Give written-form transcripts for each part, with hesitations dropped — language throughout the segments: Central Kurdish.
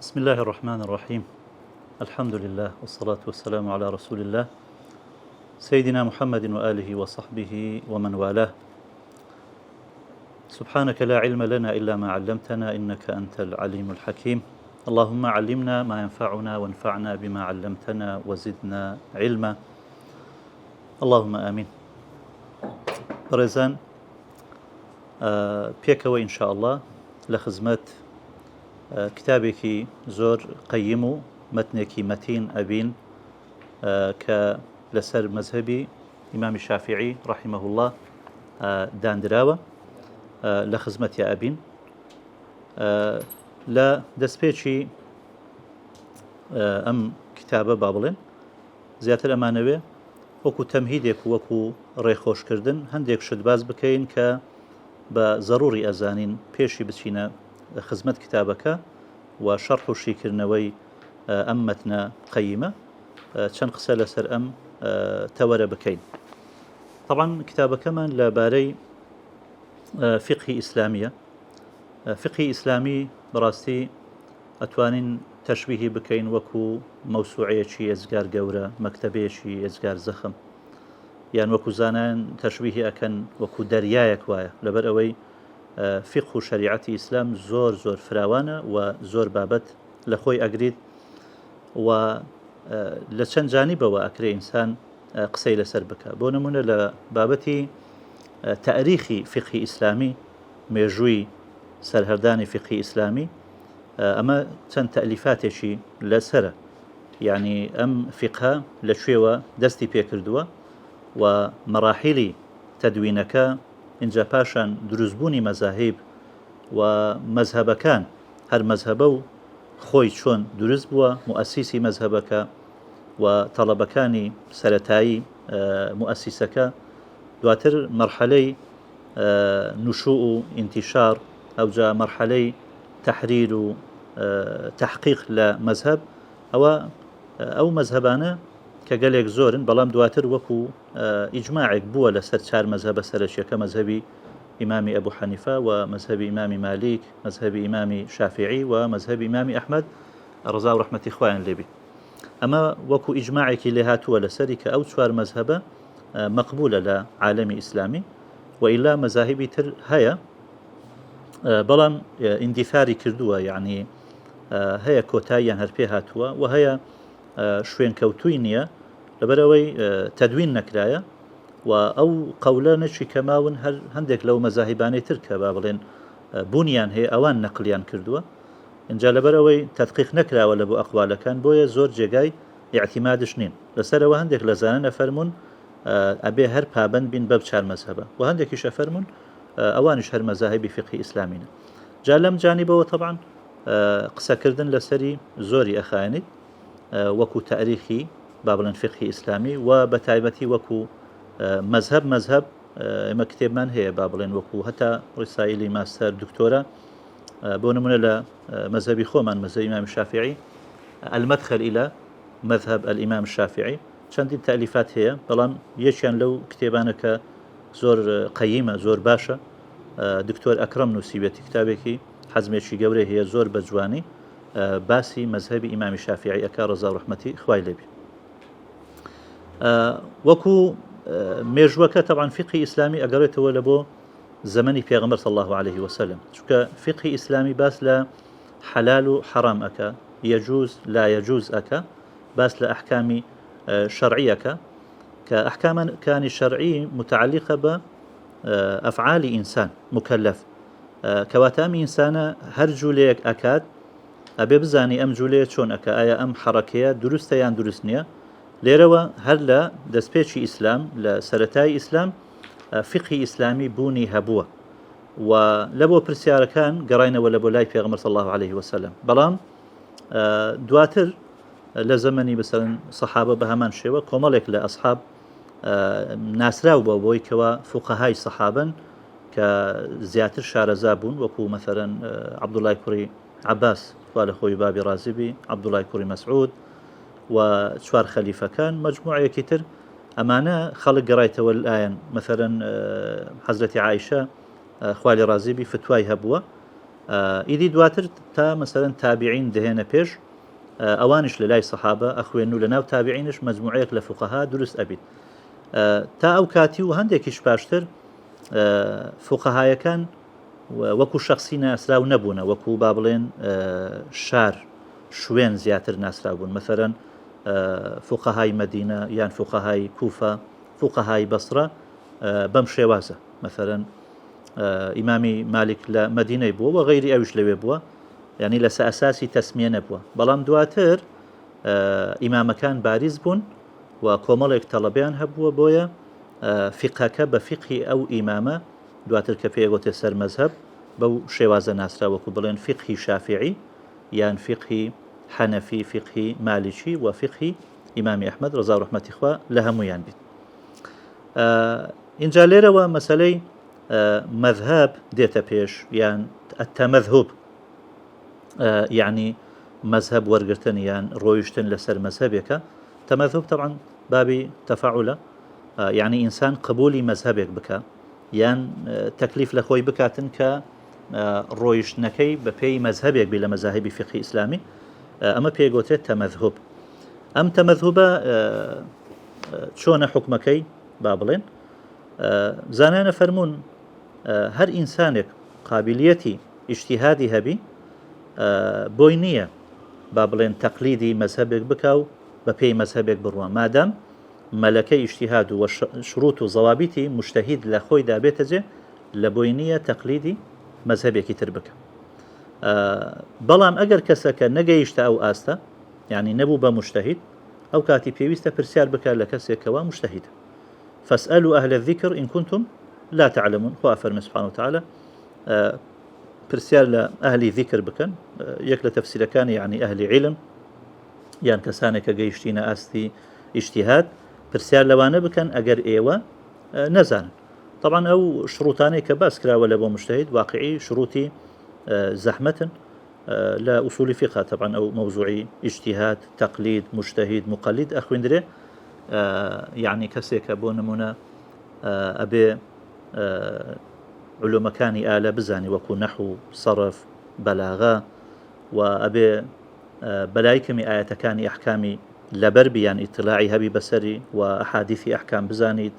بسم الله الرحمن الرحيم. الحمد لله والصلاة والسلام على رسول الله سيدنا محمد وآله وصحبه ومن والاه. سبحانك لا علم لنا إلا ما علمتنا إنك أنت العليم الحكيم. اللهم علمنا ما ينفعنا وانفعنا بما علمتنا وزدنا علما. اللهم آمين. برزان بيكوي إن شاء الله لخزمت كتابك زور قيم متنك متين أبين كلسر مذهبي إمام الشافعي رحمه الله داندراوة لخزمت يا أبين لا دسبيتشي أم كتابة بابلين زيادة الأمانوية وكو تمهيدك وكو ريخوش كردن هنديك شد باز بكين بضروري أزانين بيشي بچينا خزمت كتابك وشرح الشيكرنوي أمتنا قيمة چەند قسە لەسەر ئەم تەوەرە بکەین. طبعا کتابەکەمان لەبارەی فقهی ئیسلامیە. فقهی ئیسلامی بەڕاستی ئەتوانین تەشبیهی بکەین وەکو مەوسوعەیەکی ئێزگار گەورە، مەکتەبەیەکی ئێزگار زەخم، یان وەکو زانایان تەشبیهی ئەکەن وەکو دەریایەک وایە، لەبەر ئەوەی فقه و شریعەتی ئیسلام زۆر زۆر فراوانە و زۆر بابەت لە خۆی ئەگریت و لە چەند جانیبەوە ئەکرێ ئینسان قسەی لەسەر بکە. بۆ نمونە لە بابەتی تاریخی فقهی ئیسلامی، مێژووی سەرهەردانی فقهی ئیسلامی، ئەمە چەند تەئلیفاتێکی لەسرە، یعنی ئەم فقهە لەکوێوە دەستی پێکردووە و مەراحیلی تەدوینەکە اینجا پاشان دروستبوونی مەذاهب و مەذهبەکان، هەر مەذهبە و خۆی چۆن دروست بووە، مؤسیسی مەذهبەکە و تەڵەبەکانی سەرەتایی مؤسیسەکە، دواتر مەرحەلەی نشوء و انتشار، ئەوجا مەرحەلەی تەحریر و تەحقیق لە مەذهب، ئەو مەذهبانە کە گەلێک زۆرن، بەڵام دواتر وەکو ئیجماعێک بووە لەسەر چار مەذهبە سەرەکیەکە، مەذهبی ئیمامی ئەبوو حەنیفە و مەذهبی ئیمامی مالیک، مەذهبی ئیمامی شافعی و مەذهبی ئیمامی ئەحمەد ڕزا و ڕەحمەتی خوایان لێبی. ئەمە وەکو ئیجماعێکی لێ هاتووە لەسەری کە ئەو چوار مەذهبە مەقبولە لە عالەمی ئیسلامی، وئیلا مەذاهبی تر هەیە بەڵام ئیندیثاری کردووە، یعنی هەیە کۆتاییان هەر پێ هاتووە و هەیە شوێن کەوتووی نییە لەبەرەوەی تەدوین نەکرایە و ئەو قەولە نەچی کەماون هەر هەندێک لەو مەذاهبانەی تر کە با بڵێن بوونیان هەیە ئەوان نەقلیان کردووە. اینجا لەبەرەوەی تەدقیق نەکراوە لە بۆ ئەقوالەکان، بۆیە زۆر جێگای ئیعتیمادش نین. لەسەرەوە هەندێک لە زانانە فەرمون ئەبێ هەر پابەند بین بەو چار مەذهبە، و هەندێکیشە فەرمون ئەوانش هەر مەذاهبی فقهی ئیسلامینە. جا لەم جانیبەوە طبعا قسەکردن لەسەری زۆری ئەخایەنیت، وەکو تاریخی با بڵێن فقهی ئیسلامی و بە تایبەتی وەکو مەذهب ئێمە کتێبمان هەیە با بڵێن وەکو هەتا ڕسائیلی ماستەر دکتۆرە، بۆ نمونە لە مەذهبی خۆمان، مەذهبی ئیمام الشافعی، المدخل إلى مذهب الإمام الشافعي، چەندین تەئلیفات هەیە، بەڵام یەکیان لەو کتێبانە کە زۆر قەییمە، زۆر باشە، دکتۆر ئەکرەم نووسیبێتی، کتابێکی حەزمێکی گەورەی هەیە زۆر بە جوانی باسی مەذهبی ئیمامی شافعی ئەکا ڕزا و ڕەحمەتی خوای لێبی. وەکو مێژووەکە طبعا فقهی ئیسلامی ئەگەڕێتەوە لە بۆ زەمەنی پێغەمبەر صلی الله عليه وسلم، چونکە فقهی ئیسلامی باس لە حەلال و حەرام ئەکا، یەجوز لا یەجوز ئەکا، باس لە ئەحکامی شەرعی ئەکا کە ئەحکامەکانی شەرعی متعلقە بە ئەفعالی ئینسان مکەلەف، کەواتە ئەم ئینسانە هەر جوولەیەک ئەکات ئەبێ بزانی ئەم جوولەیە چۆن ئەکا، ئایا ئەم حەڕەکەیە دروستە یان دروست نییە. لێرەوە هەر لە دەستپێکی ئیسلام، لە سەرەتای ئیسلام فقهی ئیسلامی بوونی هەبووە و لە بۆ پرسیارەکان گەڕاینەوە لە بۆ لای پێغەمبەر صلی الله عليه وسلم. بەڵام دواتر لە زەمەنی بەسەرەن سەحابە بە هەمان شێوە کۆمەڵێک لە ئەسحاب ناسراو بۆ بۆی کەوا فوقەهای سەحابن کە زیاتر شارەزا بوون، وەکو مەثەرەن عەبدوڵای کوڕی عەباس خوا لە خۆی بابی ڕازی بی، عەبدوڵای کوڕی مەسعود و چوار خەلیفەکان، مەجموعەیەکی تر ئەمانە خەڵک گەڕایتەوە لایەن، مەثەرەن حەزرەتی عایشە خوا لێ ڕازی بی فتوای هەبووە ئیدی دواتر تا مەسەرەن تابعین دەهێنە پێش ئەوانش لە لای سەحابە ئەخوێن و لە ناو تابعینش مەجموعەیەک لە فوقەها دروست ئەبیت تا ئەو کاتی و هەندێکیش پاشتر فوقەهایەکان وەکو شخصی ناسراو نەبوونە وەکو با بڵێن شار شوێن زیاتر ناسراو بوون مەسەرەن فوقەهای مەدینە یان فوقەهای کوفە فوقەهای بەسرە بەم شێوازە مەسەرەن ئیمامی مالک لە مەدینەی بووە و غەیری ئەویش لەوێ بووە یعنی لەسەر ئەساسی تەسمیە نەبووە بەڵام دواتر ئیمامەکان باریز بوون و کۆمەڵێک تەڵەبیان هەبووە بۆیە فقهەکە بە فقهی ئەو ئیمامە دواتر کە پێگوتێ سەر مەزهب بەو شێوازە ناسرا وەکو بڵێن فقهی شافعی یان فقهی حەنەفی فقهی مالیکی و فقهی ئیمامی ئەحمەد ڕەزا و ڕەحمەتی خوا لە هەموویان بیت اینجا لێرەوە مەسەلەی مذهب دێتە پێش یان التمذهب يعني مذهب وەرگرتن یان ڕۆیشتن لەسەر مەذهبێکە تەمەذهب طبعا بابی تەفاعولە يعني ئینسان قبولی مەذهبێک بکە یان تەکلیف لە خۆی بکاتن کە ڕۆیشتنەکەی بە پێی مەذهبێک بی لە مەذاهبی فقهی ئیسلامی ئەمە پێگوترێت تەمەذهب ئەم تەمەذهبە چۆنە حکمەکەی با بڵێن زانایانە فەرموون هەر ئینسانێک قابلیەتی ئیجتیهادی هەبی بۆی نییە با بڵێن تەقلیدی مەذهبێک بکە و بە پێی مەذهبێک بڕوە مادام مەلەکەی ئیجتیهاد و شروط و زەوابیتی مجتەهید لە خۆیدا بێتە جێ لە بۆی نییە تەقلیدی مەذهبێکی تر بکە بەڵام ئەگەر کەسەکە نەگەیشتە ئەو ئاستە یعنی نەبوو بە مجتەهید ئەو کاتی پێویستە پرسیار بکات لە کەسێکەوە مجتەهید فاسألوا أهل الذكر إن كنتم لا تعلمون خوا فەرمێ سبحانه وتعالى پرسیار لە ئەهلی ذیکر بکەن یەک لە تەفسیرەکانی یعنی ئەهلی علم یان کەسانێکە گەیشتینە ئاستی ئیجتیهاد پرسیار لەوانە بکەن ئەگەر ئێوە نەزانن طبعا ئەو شروطانەی کە باس کراوە لە بۆ مجتەهید واقعی شروطی زەحمەتن لا أصول فقه طبعا أو موضوعي اجتهاد تقليد مجتهد مقلد أخويندري يعني كسيك بو نمونا أبي علوم كاني آلة بزاني وكو نحو صرف بلاغة وأبي بلايكمي آيات كاني أحكامي لبربي يعني اطلاعي هبي بسري وأحاديثي أحكام بزانيد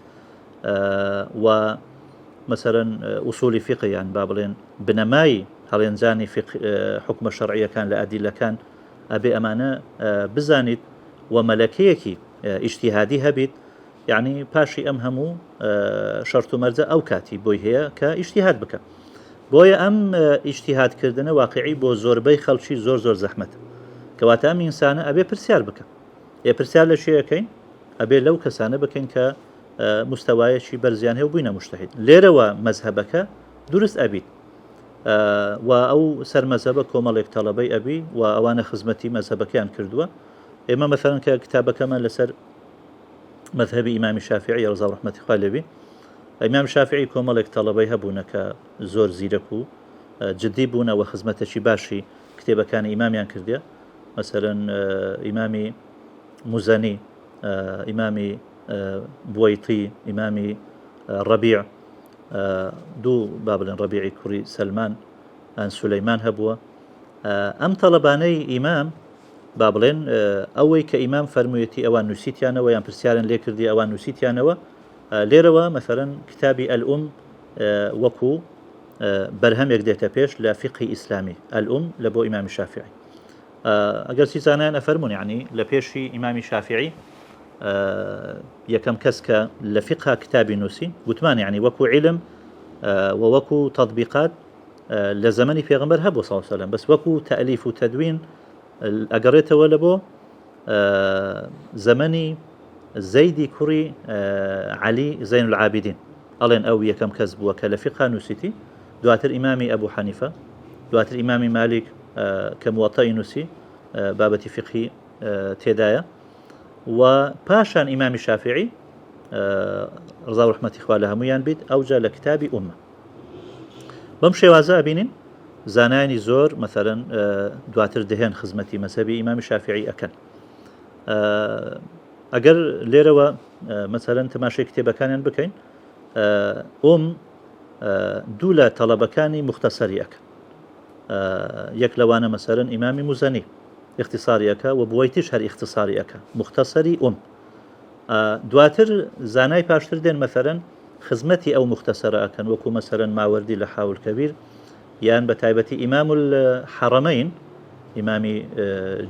ومثلا أصول فقه يعني بابلين بنماي هل ينزاني فقه حكم الشرعية كان لأدلة كان أبي أمانة بزانيد وملكيكي اجتهادي هبيت يعني باشي أمهمو شرط مرزة أو كاتي بوي هي كاجتهاد بك بوي أم اجتهاد كردنا واقعي بو زور بي خلشي زور زور زحمة كواتا أم إنسان أبي برسيار بك يا برسيار لشيء كين أبي لو كسانة بكين كمستواي شي برزيان هو بينا مجتهد ليروا مذهبك درس أبيت و سر مذهب كومالك طلبي أبي وأوانا خزمتي مذهبك يعني كردوا إما مثلا ككتابة كمان لسر مذهب إمام الشافعي رضي الله رحمته خالبي إمام الشافعي كومالك طلبي هبونا كزور زيركو جدي بونا وخزمته شي باشي كتابة كان إمام يعني كرديا مثلا إمامي مزني إمامي بويطي إمامي ربيع دو بابلن ربيعي كوري سلمان أن سليمان هبوا أم طلباني إمام بابلن أوي كإمام فرميتي أوان نسيتيانا ويان برسيارن ليكردي أوان نسيتيانا ليروا مثلا كتابي الأم وكو برهم يقديتا بيش لفقه إسلامي الأم لبو إمام الشافعي أقل سيزانان أفرمون يعني لبيشي إمام الشافعي يكم كسك لفقه كتابي نوسي وثمان يعني وكو علم ووكو تطبيقات لزمني في غمر هبو صلى الله عليه وسلم بس وكو تأليف وتدوين أقريته ولبو زمني زيدي كوري علي زين العابدين ألين أو يكم كذب وكلفقه نوسيتي دواتر إمامي أبو حنيفة دواتر إمامي مالك كموطئ نوسي بابتي فقهي تيدايا وباشان إمام الشافعي رضا ورحمة إخوة هميان بيت أوجه لكتاب أمة بمشي وازا بينين زاناني زور مثلا دواتر دهين خزمتي مذهبي إمام الشافعي أكن أجر ليروا مثلا تماشي كتابة كان بكين دولة طلبة كاني مختصري أكن يك لوانا مثلا إمامي مزني اختصاري أكا وبويتش هر اختصاري أكا مختصري دواتر زاناي باشتر دين مثلا خزمتي أو مختصرة أكن وكو مثلا ماوردي لحاول كبير يان بتايبتي إمام الحرمين إمامي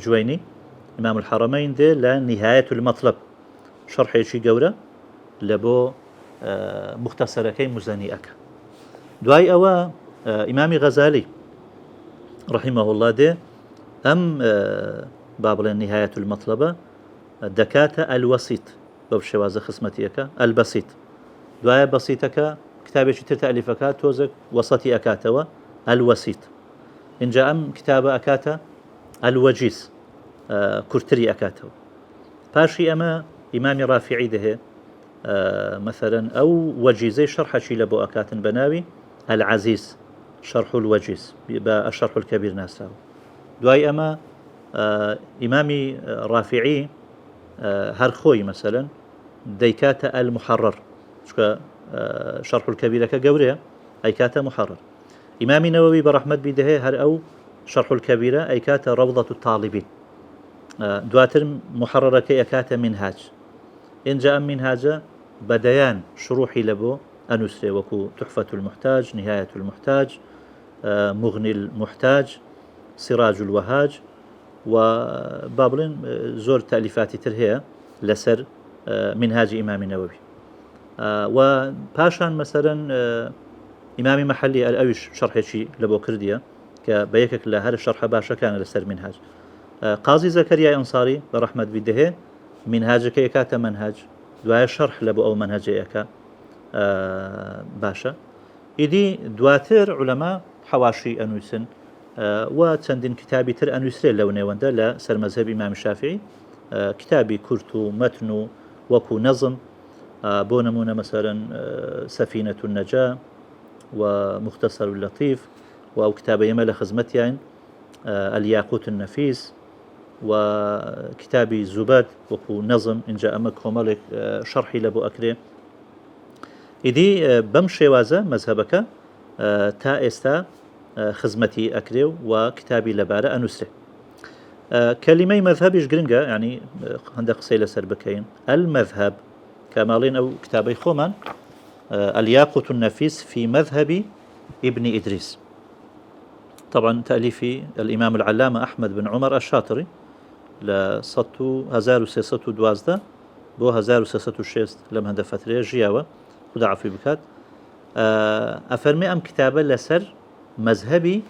جويني إمام الحرمين دي لنهاية المطلب شرح شي جورة لبو مختصرة كي مزني أكا دواي أوا إمامي غزالي رحمه الله دي باب نهاية المطلبة دكاتة الوسيط باب شوازة خصمتيك البسيط دوايا بسيطك كتابي شتر تأليفك توزك وسطي أكاتوا الوسيط إن جاء كتاب أكاتا الوجيز كرتري أكاتوا باشي أما إمام رافعي ده مثلا أو وجيزي شرح شي لبو أكات بناوي العزيز شرح الوجيز الشرح الكبير ناساو دواي أما إمامي رافعي هرخوي مثلا ديكاتا المحرر شرح الكبير كجوريا أي كاتا محرر إمامي نووي برحمة بيده هر أو شرح الكبيرة أي كاتا روضة الطالبين دواتر محررة كي أكاتا منهاج إن جاء منهاج بديان شروحي لبو أنسري وكو تحفة المحتاج نهاية المحتاج مغني المحتاج سراج الوهاج وبابلين زور تأليفاتي ترهية لسر منهاج إمام النووي وباشان مثلا إمامي محلي الأويش شرح شي لبو كردية كبيكك لهر الشرح باشا كان لسر منهاج قاضي زكريا أنصاري برحمة بيده منهاج كيكاتا منهاج دواء شرح لبو أو منهاج إيكا باشا إدي دواتر علماء حواشي أنوسن وتندين كتابي تر أنوسري لو نيواندا لسر مذهب إمام الشافعي كتابي كرتو متنو وكو نظم بونمونا مثلا سفينة النجاة ومختصر اللطيف أو كتاب يمال خزمتيين الياقوت النفيس وكتاب زباد وكو نظم إن جاء مكومالك شرحي لبو أكري إذي بمشي وازا مذهبك تا إستا خزمتي أكري وكتابي لبارة أنسري كلمة مذهبش جرينجا يعني عند قصيلة سربكين المذهب كمالين أو كتابي خومان الياقوت النفيس في مذهب ابن إدريس طبعا تأليفي الإمام العلامة أحمد بن عمر الشاطري لسطو 1612 بو 1606 لم هذا فترة جياوة خدا عفو بكات أفرمي أم كتابة لسر مذهبي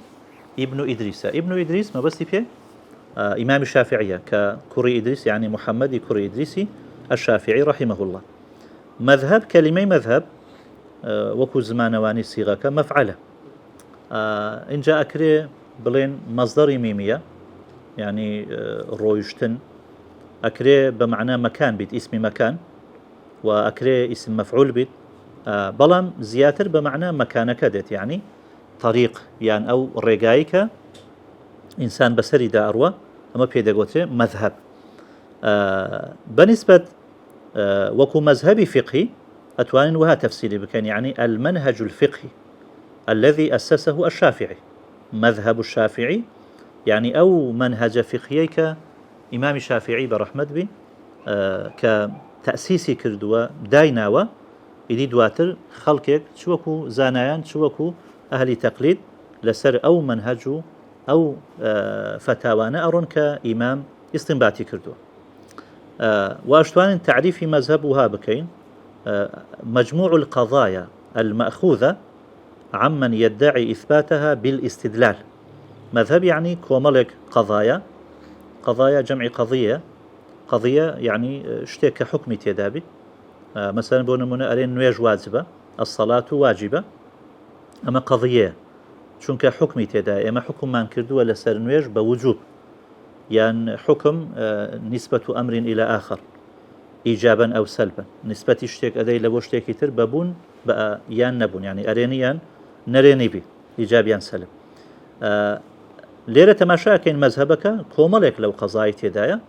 ابن إدريس ابن إدريس ما بس فيه إمام الشافعية ككوري إدريس يعني محمد كوري إدريسي الشافعي رحمه الله مذهب كلمة مذهب وكو زمانواني صيغة كمفعلة إن جاء أكري بلين مصدر ميمية يعني رويشتن أكري بمعنى مكان بيت اسم مكان وأكري اسم مفعول بيت بلام زياتر بمعنى مكان كدت يعني طريق يعني أو رقايك إنسان بسري دا أروى أما بيداغوتي مذهب بالنسبة وكو مذهبي فقهي أتوان وها تفسيري بكان يعني المنهج الفقهي الذي أسسه الشافعي مذهب الشافعي يعني أو منهج فقهي كإمام الشافعي برحمة بي كتأسيسي كردوا دايناوا إدي دواتر خلقك شوكو زانايان شوكو أهل تقليد لسر أو منهجو أو فتاوانا أرون كإمام استنباطي كردوا وأشتوان تعريف مذهبها بكين مجموع القضايا المأخوذة عمن يدعي إثباتها بالاستدلال مذهب يعني كوملك قضايا جمع قضية يعني اشتك حكم تيدابي مثلا بونمونا أرين نويج واجبة الصلاة واجبة أما قضية چونك حكم تيدا أما حكم من كردو لسر نويج بوجوب يعني حكم نسبة أمر إلى آخر إيجابا أو سلبا نسبة اشتك أدي لو اشتكي تر ببون بقى يان نبون يعني أرينيان نريني بي إيجابيا سلب ليرة تماشا كين مذهبك كوملك لو قضايا تيدايا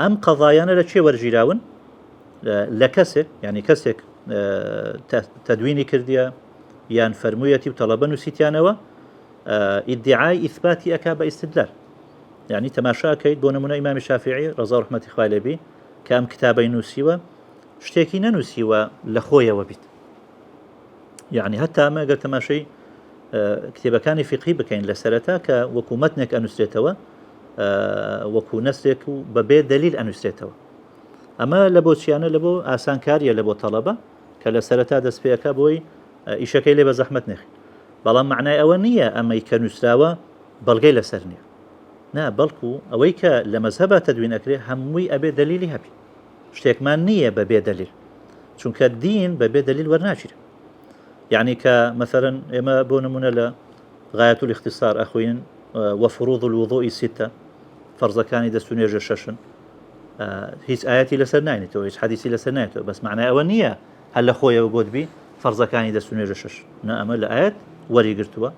أم قضايانا لشي ورجيراون لكسك يعني كسك تدويني كرديا يان فرمويتي وطلبا نسيتيانوا ادعای ئیثباتی ئەکا بە ئیستدلال يعني تەماشاکەیت بۆ نمونە ئیمامی شافعی ڕەزا و ڕەحمەتی خوای لێبی کە ئەم کتابەی نووسیوە شتێکی نەنووسیوە لە خۆیەوە بیت يعني هەتا ئەمە ئەگەر تەماشای کتێبەکانی فقهی بکەین لە سەرەتا کە وەکو مەتنێک ئەنووسرێتەوە وەکو نەسرێک و بەبێ دەلیل ئەنووسرێتەوە ئەمە لە بۆ چیانە لە بۆ ئاسانکاریە لە بۆ تەڵەبە کە لە سەرەتا دەست پێەکە بۆی ئیشەکەی لێ بە زەحمەت نەخی بەڵام معنای ئەوە نییە ئەمەی کە نووسراوە بەڵگەی لەسەر نییە نا بەڵکو ئەوەی کە لە مەزهەبە تەدوین ئەکرێ هەمووی ئەبێ دەلیلی هەبی شتێکمان نییە بەبێ دەلیل چونکە دین بەبێ دەلیل وەرناچێت يعني كمثلا إما بونمونا لا غاية الاختصار أخوين وفروض الوضوء 6 فرض كان دستون يرجع ششن هيس آياتي لسرناينتو هيس حديثي لسرناينتو بس معناه أولنية هل خويا وجود بي فرض كان دستون يرجع شش نعم الآيات وري قرتوا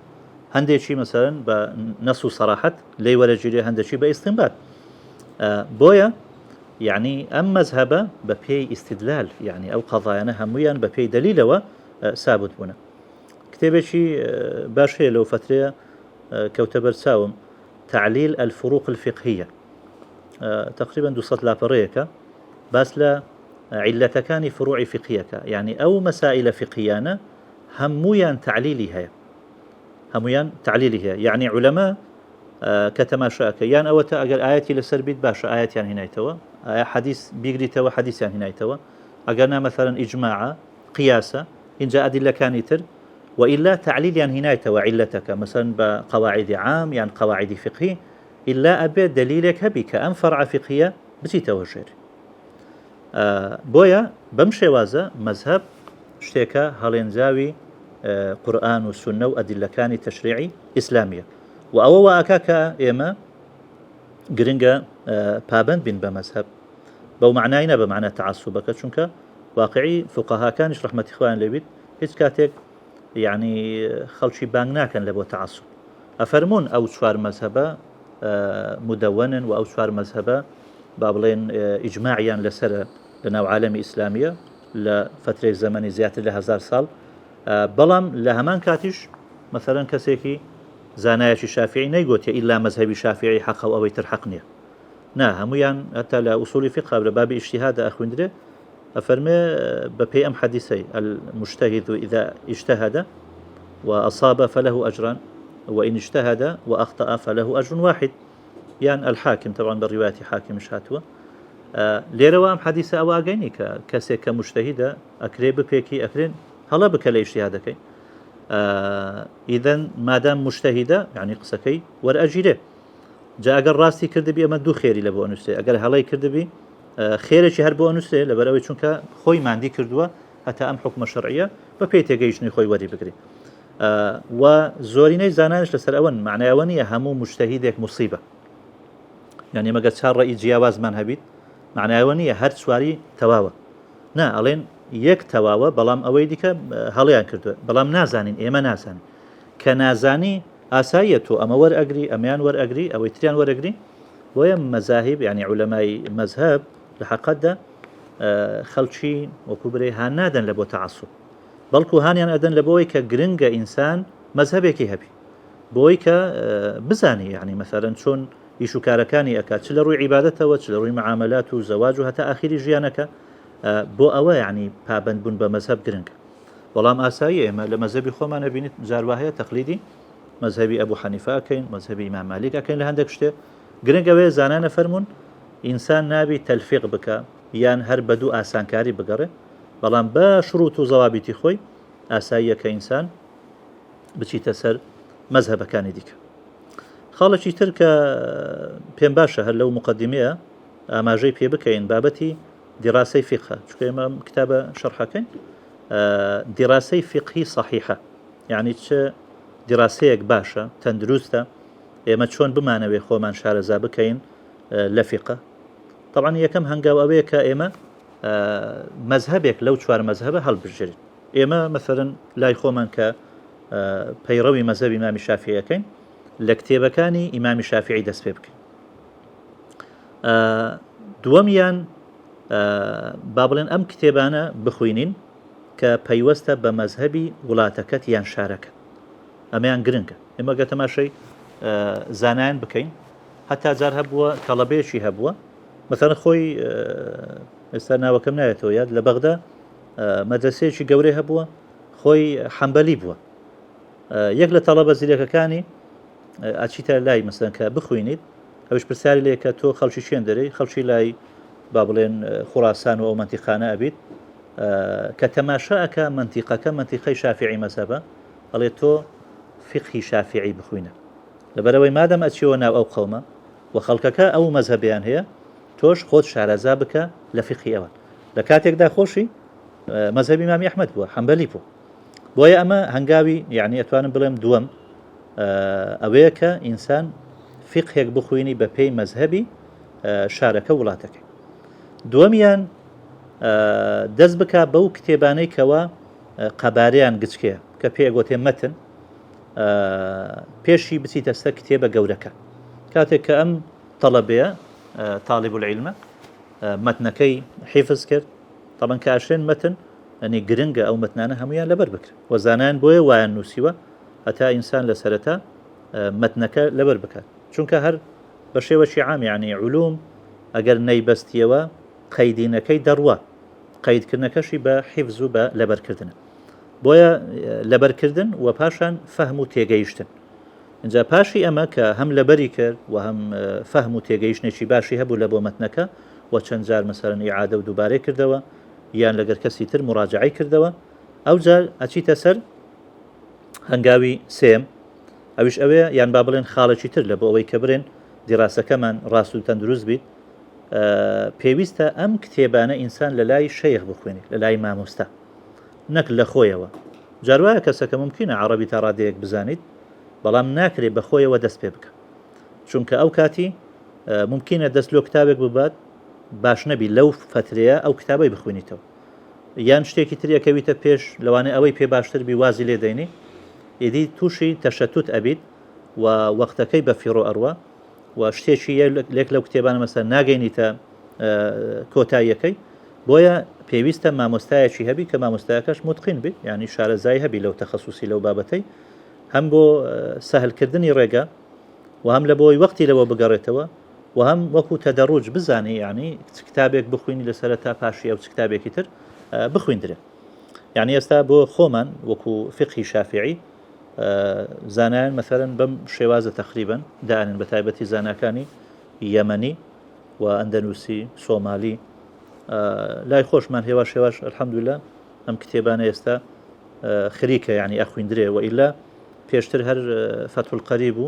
هندي شيء مثلا بنص صراحة لي ولا جري هندي شيء باستنباط بويا يعني أم مذهبه ببي استدلال يعني أو قضايا همويا ببي دليل ثابت بونا كتابي شيء باش هي لو فترة كوتبر ساوم تعليل الفروق الفقهية تقريبا 200 لابريكا بس لا علتكان فروع فقهية يعني أو مسائل فقهيانة همويا تعليلها يعني علماء كتماشاك يعني أو تأجر آياتي لسربيت باش آيات يعني هنا يتوا حديث بيجري توا حديث يعني هنا يتوا أجرنا مثلا إجماع قياسة إن جاء أدلة كانتر وإلا تعليل يعني هنا يتوا علتك مثلا بقواعد عام يعني قواعد فقهية إلا أبي دليلك هبي كأن فرع فقهية بتي توجر بويا بمشي وازا مذهب اشتكى هالينزاوي قرآن والسنة وأدلة كان تشريعي إسلامية وأو أكاكا إما جرينجا بابن بين بمذهب بو معناينا بمعنى تعصبك شنك واقعي فقهاء كانش رحمة إخوان لبيت هيك كاتك يعني خلشي بانغنا كان لبو تعصب أفرمون أو شوار مذهبا مدونا وأو شوار مذهبا بابلين إجماعيا لسر لناو عالم إسلامية لفترة زمني زيادة لهزار سال بلام لهمان كاتش مثلا كسيكي زانایەکی شافعی نەیگوتێ ئیلا مەذهبی شافعی حەقە و ئەوەی تر حەق نییە نا هەمویان هەتا لە ئوسولی فقه لە بابی ئیجتیهاد ئەخوێندرێ ئەفەرمێ بەپێی ئەم حەدیثەی المجتهد إذا اجتهد وأصاب فله أجران وإن اجتهد وأخطأ فله أجر واحد يعني الحاكم طبعا بالرواية حاكم مش هاتوا ليروا أم حديثة أو أجيني كسي كمجتهدة أكري ببيكي أكرين هلا بك لإجتهادك إذن ما دام مجتهدة يعني قسكي ورأجله جاء أجر راسي كرد بي أمدو خيري لبو أنسي أجر هلاي كرد بي خيري شي هربو أنسي لبراوي چونك خوي ما عندي كردوا حتى أم حكم شرعية ببيت يجيشني خوي وري بكري وزوريني زانانش لسر أون معنى أونية همو مجتهدك مصيبة يعني ما قد صار رأي جياواز من هبيت معنى أونية هر سواري تواوى نا ألين يك تواوى بلام أوي ديك هليان كردوا بلام نازانين إيما نازانين كنازاني آسايتو أما ور أجري أميان ور أجري أو يتريان ور أجري ويم مذاهب يعني علماء مذهب لحقد خلشي وكبري هانادن لبو تعصب بلكو هانيان أدن لبوي كجرنجا إنسان مذهبك هبي بوي بزاني يعني مثلا شون يشو كاركاني أكاد تلروي عبادته وتلروي معاملاته وزواجه حتى آخر جيانك بو أوا يعني بابن بن بمذهب جرنجا والله آساية ما لمذهبي خو ما نبينت جارواهية تقليدي مذهبي أبو حنيفة كين مذهبي إمام مالك كين لهندك شتى جرنجا وي زانانا فرمون إنسان نابي تلفيق بك يان هر بدو آسان كاري بقره بلان با شروط وضوابط خوي آساية كإنسان بچي تسر مذهب كان ديك خالشي ترك بين باشا هل لو مقدمية أما جاي بي بكين بابتي دراسة فقه شو كلمة كتابة شرحها كين دراسة فقهي صحيحة يعني دراسة باشا تندرسته ما تشون بمعنى خو من شار زابكين لفقه طبعا هي كم هنجاو أبيك إما مذهبك لو شوار مذهبه هل بجري إما مثلا لا يخومن ك بيروي مذهب إمام الشافعي كين لكتابة كاني إمام الشافعي دس بيبك دوميان بابلن أم كتابانا بخوينين كبيوسته بمذهبي ولاتكت يان شارك ئەمەیان گرنگە ئێمە گە تەماشەی زانایان بکەین هەتا جار هەبووە تەڵەبەیەکی هەبووە مثلا خۆی ئێستا ناوەکەم نایەتەوە یاد لە بەغدا مەدرسەیەکی گەورەی هەبووە خۆی حەمبەلی بووە یەک لە تەڵەبە زیرەکەکانی ئاچیتە لای مەسەن کە بخوێنیت ئەوش پرسیاری لێ کە تۆ خەڵکی چێن دەرەی خەڵکی لای با بڵێن خوڕاسان و ئەو منتیقانە ئەبیت کە تەماشاکە منتیقەکە منتیقەی شافعی مەذهبە ئەڵێ تۆ فقهی شافعی بخوێنە لەبەرەوەی مادەم ئەچیەوە ناو ئەو قەومە و خەڵکەکە ئەو مەذهبیان هەیە تۆش خۆت شارەزا بکە لە فقهی ئەوان لە کاتێکدا خۆشی مەذهبی ئیمامی ئەحمەد بووە حەمبەلی بوو بۆیە ئەمە هەنگاوی یعنی ئەتوانم بڵێم دووەم ئەوەیە کە ئینسان فقهێک بخوێنی بە پێی مەذهبی شارەکە وڵاتەکەی دووەمیان دەست بکە بەو کتێبانەی کەوە قەبارەیان گچکەیە کە پێگوتێ مەتن پێشی بچیتە سەر کتێبە گەورەکە کاتێک کە ئەم تەڵەبەیە طالب العلمە مەتنەکەی حیفظ کرد طبعا کە ئاشێن مەتن ئەنی گرنگە ئەو مەتنانە هەمویان لەبەر بکرێت وەزانان بۆیە وایان نووسیوە هەتا ئینسان لە سەرەتا مەتنەکە لەبەر بکات چونکە هەر بە شێوەشی عام یعنی علوم ئەگەر نەیبەستیەوە قەیدینەکەی دەڕوە قەیدکردنەکەشی بە حیفز و بە لەبەرکردنە بۆیە لەبەرکردن و پاشان فەهم و تێگەیشتن اینجا پاشی ئەمە کە هەم لەبەری کرد و هەم فەهم و تێگەیشتێکی باشی هەبوو لە بۆ مەتنەکە و چەند جار مەسەرەن ئیعادە و دووبارەی کردەوە یان لەگەر کەسی تر مراجعەی کردەوە ئەو جار ئەچیتە سەر هەنگاوی سێم ئەویش ئەوەیە یان با بڵێن خاڵێکی تر لە بۆ ئەوەی کە برێن دیراسەکەمان ڕاست و تەندروست بیت پێویستە ئەم کتێبانە ئینسان لە لای شەیخ بخوێنێت لە لای مامۆستا نەک لە خۆیەوە جاروایە کەسەکە ممکنە عەرەبی تا ڕادەیەک بزانیت بەڵام ناکرێت بە خۆیەوە دەست پێ بکە چونکە ئەو کاتی ممکنە دەست لۆ کتابێک ببات باش نەبی لەو فترەیە ئەو کتابەی بخوێنیتەوە یان شتێکی تریەکەویتە پێش لەوانەیە ئەوەی پێ باشتر بی وازی لێ دەینی ئیدی تووشی تەشەتوت ئەبیت و وەختەکەی بە فیڕۆ ئەڕوا و شتێکی لێک لەو کتێبانە مەسەر ناگەینیتە کۆتاییەکەی بۆیە پێویستە مامۆستایەکی هەبی کە مامۆستایەکەش متقین بیت یعنی شارەزای هەبی لەو تەخەسوسی لەو بابەتەی هەم بۆ سەهلکردنی ڕێگە و هەم لە بۆی وەختی لەوە بگەڕێتەوە و هەم وەکو تەدەڕوج بزانی یعنی کتابێک بخوێنی لەسەرە تا پاشی ئەو کتابێکی تر بخوێندرێ یعنی ئێستا بۆ خۆمان وەکو فقهی شافعی زانایان مەثەرەن بەم شێوازە تەقریبەن دائنن بە تایبەتی زاناکانی یەمەنی و ئەندەنووسی سۆمالی لای خۆشمان هێوا شێواش الحەمدوللا ئەم کتێبانە ئێستا خریکە یعنی ئەخوێندرێ و ئیلا پێشتر هەر فتح القەریب و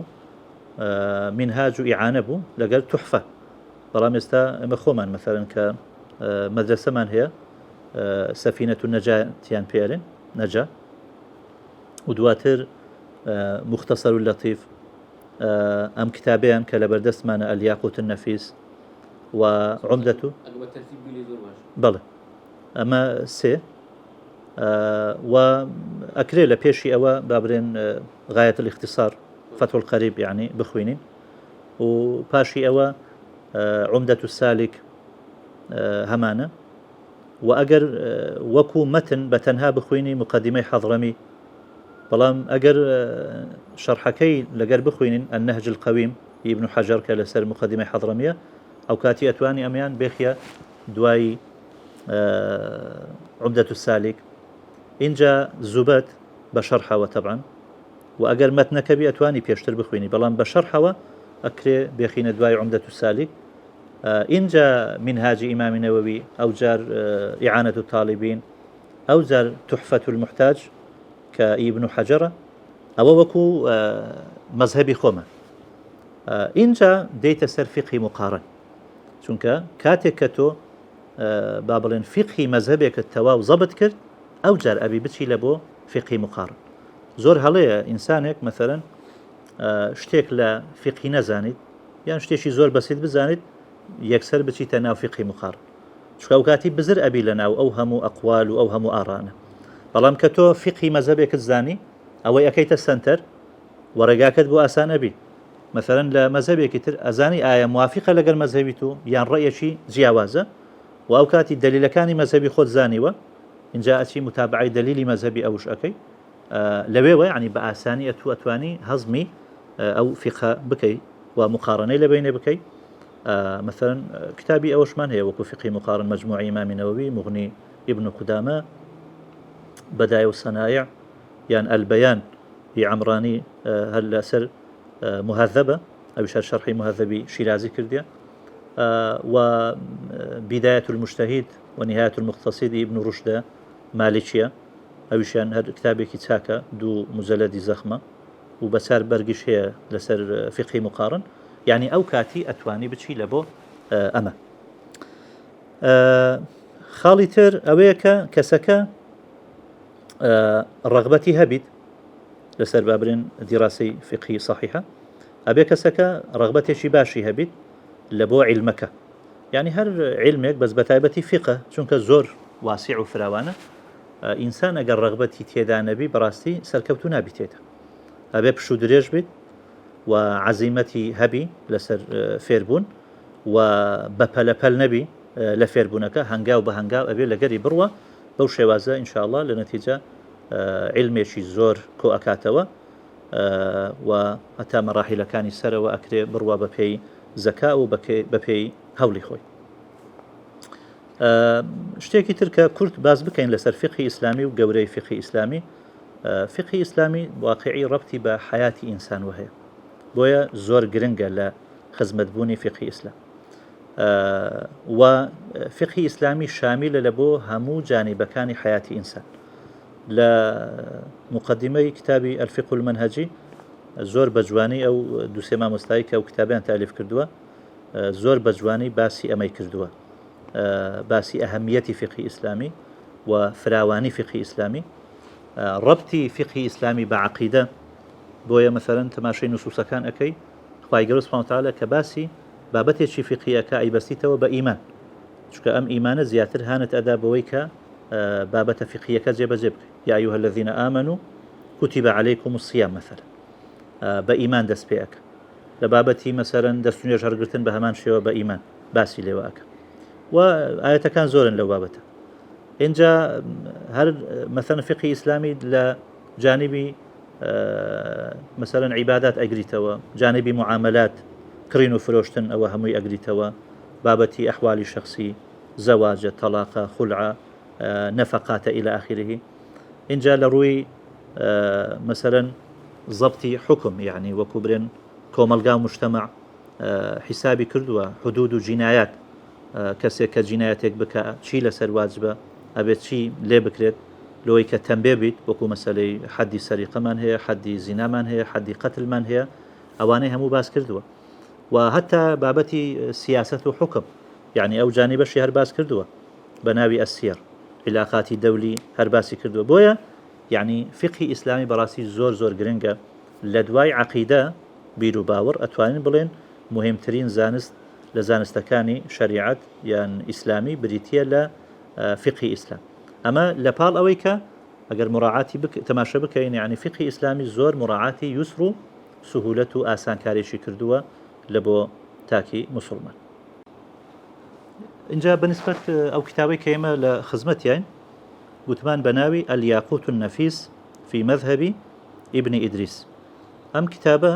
منهاج و ئیعانە بوو لەگەر توحفە بەڵام ئێستا ئەمە خۆمان مەثەرەن کە مەدرسەمان هەیە سەفینەة النەجاتیان پێڵێن نەجا و دواتر مختصر اللطیف ئەم کتابیان کە لەبەردەستمانە الياقوت النەفیس و عمدەت بەڵێ ئەمە سێ و ئەکرێ لە پێشی ئەوە بابرێن غایەت الاختصار فتح القەریب یعنی بخوێنین و پاشی ئەوە عمدەت السالک هەمانە و ئەگەر وەکو مەتن بە تەنها بخوێنی مقدمەی حەضڕەمی بەڵام ئەگەر شەرحەکەی لەگەر بخوێنین النهج القەویم ابن حەجەر کە لەسەر مقدمەی حەضڕەمیە ئەو کاتی ئەتوانی ئەمیان بێخیە دوای عمدەت السالک اینجا زوبەت بە شەرحەوە طبعا و ئەگەر مەتنەکەبی ئەتوانی پێشتر بخوێنی بەڵام بە شەرحەوە ئەکرێ بێخینە دوای عمدەت السالک اینجا منهاج ئیمامی نەوەوی ئەو جار ئیعانەت الطالبین ئەو جار تحفەت المحتاج کە ئیبن حەجەرە ئەوە وەکو مەذهبی خۆمە اینجا دەیتە سەر فقهی مقارن چونکە کاتێک کە تۆ با بڵێن فقهی مەذهبێکت تەواو زەبط کرد ئەو جار ئەبی بچی لە بۆ فقهی مقارن زۆر هەڵەیە ئینسانێک مەثەرەن شتێک لە فقهی نەزانیت یان شتێکی زۆر بەسیط بزانیت یەکسەر بچیتە ناو فقهی مقارن چونکە ئەو کاتی بزر ئەبی لە ناو ئەو هەموو ئەقوال و ئەو هەموو ئارانە بەڵام کە تۆ فقهی مەذهبێکت زانی ئەوەی ئەەکەیتە سنتەر وەڕێگاکەت بۆ ئاسان ئەبی مثلا لە مەذهبێکی تر ئەزانی ئایا موافقە لەگەر مەذهبی تو یان ڕەیەکی جیاوازە و ئەو کاتی دلیلەکانی مەذهبی خۆت زانیوە اینجا ئەچی متابعی دلیلی مەذهبی ئەوش ئەەکەی لەوێوە ینی بە ئاسانی ئەتوانی هەزمی ئەو فقه بکەی و مقارنەی لە بینێ بکەی. مثلا كتابي أوشمان هي وكو فقه مقارن مجموعي إمام النووي مغني ابن قدامة بداية الصنايع يعني البيان بعمراني هل أسر مهذبة أو شرحي مهذبي شيرازي كرديا وبداية المجتهد ونهاية المقتصد ابن رشد مالكية أو شان هذا كتابي كتاكا دو مجلد زخمة وبسار برقش هي لسر فقه مقارن يعني أو كاتي أتواني بتشي لبو أما خالتر أويكا كسكا رغبتي هبيت لسر بابرين دراسي فقهي صحيحة أبي كسكا رغبتي شي باشي هبيت لبو علمك يعني هر علمك بس بتايبتي فقه چونك زور واسع وفراوانة إنسان أقر رغبتي تيدا نبي براستي سركبتو نابي تيدا أبي بشو دريج بيت وعزيمتي هبي لسر فيربون وبپلپل نبي لفيربونك هنگاو بهنگاو أبي لقري بروا بو شوازة إن شاء الله لنتيجة علميشي زور كو أكاتوا وحتى مراحل كاني سر وأكري بروا ببي زكاة وببي هولي خوي شتێکی ترکە کورت باز بکەین لەسەر فقهی ئیسلامی و گەورەی فقهی ئیسلامی فقهی ئیسلامی واقعی ڕەبتی بە حیاتی ئینسان وهەیە بۆیە زۆر گرنگە لە خزمەتبوونی فقهی ئیسلام و فقهی ئیسلامی شامیلە لە بۆ هەموو جانیبەکانی حیاتی ئینسان لە مقدمەی کتابی الفقه المنهجی زۆر بەجوانی ئەو دووسێ مامۆستایی کە ئەو کتابیان تالیف کردووە زۆر بەجوانی باسی ئەمەی کردووە باسی ئەهەمیەتی فقهی ئیسلامی و فراوانی فقهی ئیسلامی ڕەبتی فقهی ئیسلامی بە عەقیدە بۆیە مەثەلەن تەماشای نوسوسەکان ئەەکەی خوای گەورە سوبحانەهو وتەعالە کە باسی بابەتێکی فقهیەکە ئەیبەستیتەوە بە ئیمان چونکە ئەم ئیمانە زیاتر هانت ئەدا بەوەی کە بابەتە فقهیەکە جێبەجێ بکەیت یا ئەیها الذین آمنوا كتب عليكم الصيام مثلا بە ئیمان دەست پێ ئەکە لە بابەتی مەسەلەن دەست و نوێژ هەرگرتن بە هەمان شێوە بە ئیمان باسی لێوە ئەکە و ئاەتەکان زۆرن لەو بابەتە اینجا هەر مەثەلەن فقهی ئیسلامی لە جانبی مەسەلەن عیبادات ئەگریتەوە جانبی معاملات کڕین و فرۆشتن ئەوە هەمووی ئەگریتەوە بابەتی ئەحوالی شخصی زەواجە تەلاقە خولعە نەفەقاتە إلى آخره اینجا لە ڕووی مەسەلەن ضبطی حکم يعني وەکو کۆمەلگا و مجتەمع حیسابی کردووە حدود و جینایات کەسێک کە جینایەتێک بکە چی لەسەر واجبە ئەبێت چی لێ بکرێت لەوەی کە تەنبێ بیت وەکو مەسەلەی حەدی سەریقەمان هەیە حەدی زینامان هەیە حەدی قەتلمان هەیە ئەوانەی هەموو باس کردووە و هەتا بابەتی سیاسەت و حکم يعني ئەو جانیبەشی هەر باس کردووە بە ناوی ئەسیر علاقاتی دەولی هەر باسی کردووە بۆیە يعني فقهی ئیسلامی بەڕاستی زۆر زۆر گرنگە لە دوای عەقیدە بیر و باوەڕ ئەتوانین بڵێن مهمترین زانست لە زانستەکانی شریعەت یان ئیسلامی بریتیە لە فقهی ئیسلام ئەمە لە پاڵ ئەوەی کە ئەگەر مراعاتی تەماشا بکەین يعني فقهی ئیسلامی زۆر مراعاتی یوسر و سهولەت و ئاسانکاریشی کردووە لە بۆ تاکی موسڵمان اینجا بەنسبەت ئەو کتابەی کە ئێمە لە خزمەتیان گوتمان بە ناوی الياقوت النفيس في مذهب ابن إدريس ئەم کتابە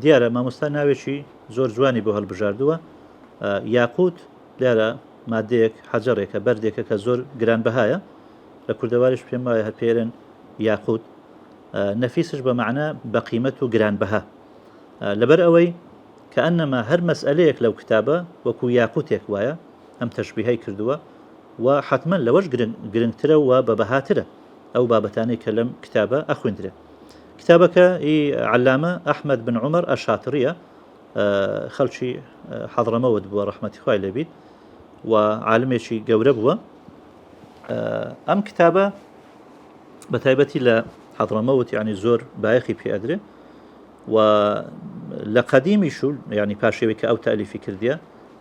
دیارە مامۆستا ناوێکی زۆر جوانی بۆ هەڵبژاردووە یاقوت دیارە مادەیەک حەجەڕێکە بەردێکە کە زۆر گرانبەهایە لە کوردەواریش پێم وایە هەر پێرن یاقوت نەفیسش بە معنە بە قیمەت و گرانبەها لەبەر ئەوەی کە ئەنەما هەر مەسئلەیەک لەو کتابە وەکو یاقوتێک وایە ئەم تەشبیهەی کردووە و حتما لەوەش گرنگترە و بە بەهاترە ئەو بابەتانەی کە لەم کتابە ئەخوێندرێت کتابەکە علامە ئەحمەد بن عومەر ئەشاتریە خەڵکی حەضرەمەوت بووە ڕەحمەتی خوای لێبیت و عالمێکی گەورە بووە ئەم کتابە بە تایبەتی لە حەضرەمەوت یعنی زۆر بایەخی پێ ئەدرێ و لە قەدیمیش و یعنی پاشێوەی کە ئەو تالیفی کردیە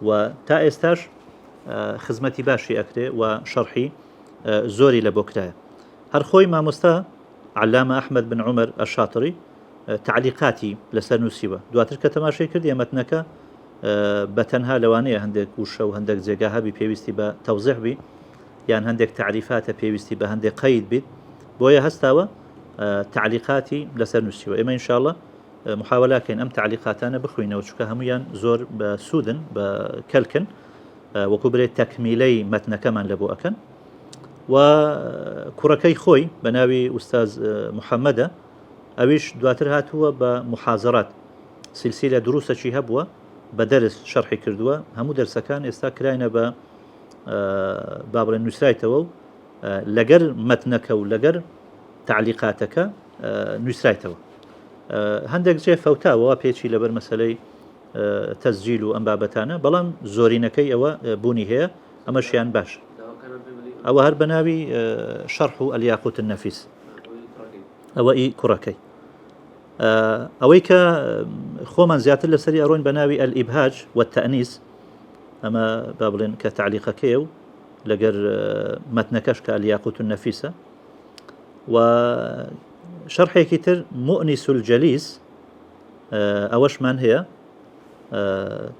و تا ئێستاش خزمەتی باشی ئەکرێ و شەرحی زۆری لە بۆ کرایە هەر خۆی مامۆستا علامە ئەحمەد بن عومەر ئەشاتری تعلیقاتی لەسەر نووسیوە دواتر کە تەماشای کردی ئەمەتنەکە بە تەنها لەوانەیە هەندێک وشە و هەندێک جێگا هەبی پێویستی بە تەوزیح بی یان هەندێک تعریفاتە پێویستی بە هەندێک قەید بیت بۆیە هەستاوە تعلیقاتی لەسەر نووسیوە. ئێمە ئینشاءڵڵە محاولاکەین ئەم تعلیقاتانە بخوینەوە چونکە هەمویان زۆر بە سوودن بە کەلکن وەکو برێت تەکمیلەی مەتنەکەمان لە بۆ ئەکەن و کوڕەکەی خۆی بە ناوی ئوستاز محەممەدە ئەویش دواتر هاتووە بە محازەرات سیلسیلە دروسەکی هەبووە بە دەرس شەرحی کردووە هەموو دەرسەکان ئێستا کراینە بە با بڵێن نووسرایتەوە و لەگەر مەتنەکە و لەگەر تعلیقاتەکە نووسرایتەوە هەندێک جێ فەوتاوەوە پێچی لەبەر مەسەلەی تەسجیل و ئەم بابەتانە بەڵام زۆرینەکەی ئەوە بوونی هەیە ئەمەشیان باش ئەوە هەر بە ناوی شەرح و ئەلیاقوت النەفیس ئەوە ئی کوڕەکەی ئەوەی کە خۆمان زیاتر لەسەری ئەڕۆین بە ناوی ئەلئیبهاج والتەئنیس ئەمە با بڵێن کە تعلیقەکەیە و لەگەر مەتنەکەش کە ئەلیاقوت النەفیسە و شەرحێکی تر مؤنس الجەلیس ئەوەشمان هەیە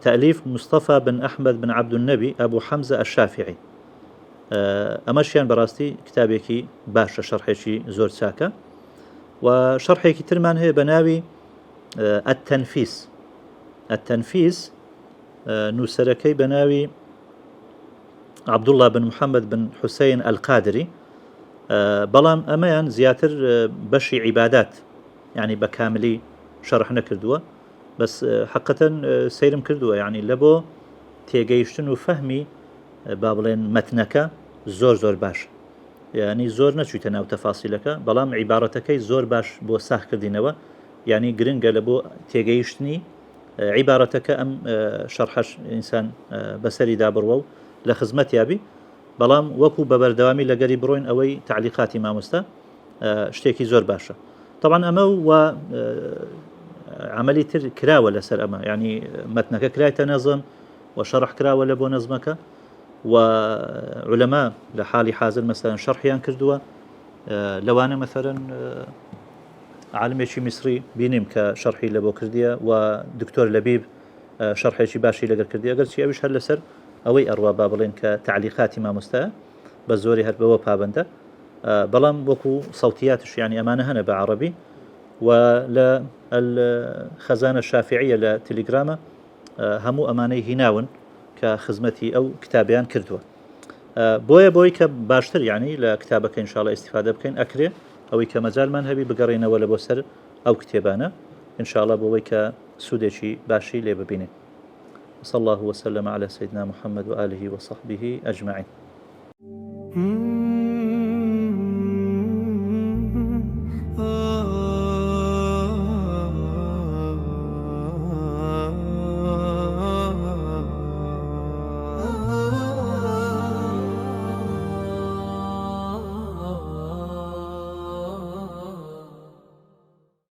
تأليف مصطفى بن أحمد بن عبد النبي أبو حمزة الشافعي ئەمەشیان بەڕاستی کتابێکی باشە شەرحێکی زۆر چاکە و شەرحێکی ترمان هەیە بە ناوی التەنفیس نووسەرەکەی بە ناوی عەبدوڵڵا بن محەممەد بن حوسەین ئەلقادری بەڵام ئەمەیان زیاتر بەشی عیبادات یعنی بە کاملی شەرح نەکردووە بەس حقەتەن سەیرم کردووە یعنی لە بۆ تێگەیشتن و فەهمی با بڵێن مەتنەکە زۆر باش یعنی زۆر نەچوویتە ناو تەفاسیلەکە بەڵام عیبارەتەکەی زۆر باش بۆ ساخ کردینەوە یعنی گرنگە لە بۆ تێگەیشتنی عیبارەتەکە ئەم شەرحەش ئینسان بەسەری دابڕوە و لە خزمەت یابی بەڵام وەکو بە بەردەوامی لەگەری بڕۆین ئەوەی تعلیقاتی مامۆستا شتێکی زۆر باشە طبعا ئەمە و عملی تر کراوە لەسەر ئەمە یعنی مەتنەکە کرایتە نەزم و شەرح کراوە لە بۆ نەزمەکە و علەما لە حالی حاضر مەسەلەن شەرحیان کردووە لەوانە مەسەلەن عالمێکی میسری بینیم کە شەرحی لە بۆ کردیە و دکتۆر لەبیب شەرحێکی باشی لەگەر کردی ئەگەرچی ئەویش هەر لەسەر ئەوەی ئەڕوا با بڵێن کە تعلیقاتی مامۆستایە بە زۆری هەر بەوە پابندە بەڵام وەکو سەوتیاتش یعنی ئەمانە هەنە بە عەرەبی و لە خەزانە شافعیە لە تەلێگرامە هەموو ئەمانەی هیناون کە خزمەتی ئەو کتابیان کردووە بۆی کە باشتر یعنی لە کتابەکە ئینشاءڵڵا ئیستیفادە بکەین ئەکرێ ئەوەی کە مەجالمان هەبی بگەڕێنەوە لە بۆ سەر ئەو کتێبانە ئینشاءڵڵا بۆی کە سوودێکی باشی لێ ببینێ صلى الله وسلم على سيدنا محمد وآله وصحبه أجمعين